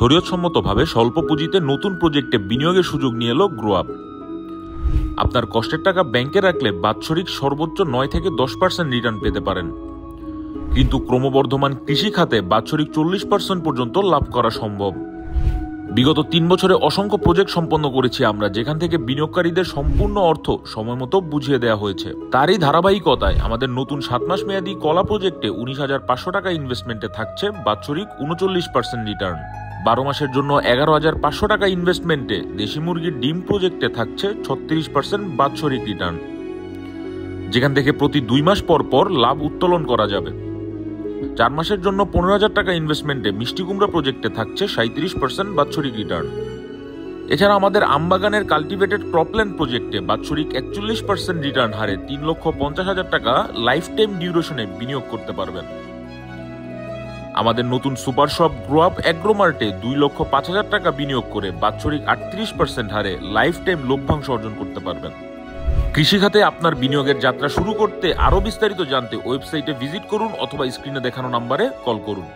শরীয়তসম্মতভাবে স্বল্প পুঁজিতে নতুন প্রজেক্টে বিনিয়োগের সুযোগ নিয়ে এলো গ্রো আপ। আপনার কষ্টের টাকা ব্যাংকে রাখলে বাৎসরিক সর্বোচ্চ 9 থেকে 10% রিটার্ন পেতে পারেন, কিন্তু ক্রমবর্ধমান কৃষি খাতে বাৎসরিক 40% পর্যন্ত লাভ করা সম্ভব। বিগত 3 বছরে অসংখ্য প্রজেক্ট সম্পন্ন করেছি আমরা, যেখান থেকে বিনিয়োগকারীদের সম্পূর্ণ অর্থ সময়মতো বুঝিয়ে দেওয়া হয়েছে। তারই ধারাবাহিকতায় আমাদের নতুন 7 মাস মেয়াদী কলা প্রজেক্টে 19,500 টাকা ইনভেস্টমেন্টে থাকছে বাৎসরিক 39% রিটার্ন। 12 মাসের জন্য 11,500 টাকা ইনভেস্টমেন্টে দেশি মুরগির ডিম প্রজেক্টে থাকছে 36% বাৎসরিক রিটার্ন, যেখান থেকে প্রতি 2 মাস পর পর লাভ উত্তোলন করা যাবে। 4 মাসের জন্য 15,000 টাকা ইনভেস্টমেন্টে মিষ্টি কুমড়া প্রজেক্টে থাকছে 37% বাৎসরিক রিটার্ন। এছাড়া আমাদের আমবাগানের কাল্টিভেটেড ক্রপল্যান্ড প্রজেক্টে বাৎসরিক 41% রিটার্ন হারে 3,50,000 টাকা লাইফ টাইম ডিউরেশনে বিনিয়োগ করতে পারবেন। আমাদের নতুন সুপার শপ গ্রো আপ অ্যাগ্রোমার্টে 2,05,000 টাকা বিনিয়োগ করে বাৎসরিক 38% হারে লাইফ টাইম লভ্যাংশ অর্জন করতে পারবেন। কৃষিখাতে আপনার বিনিয়োগের যাত্রা শুরু করতে আরও বিস্তারিত জানতে ওয়েবসাইটে ভিজিট করুন অথবা স্ক্রিনে দেখানো নাম্বারে কল করুন।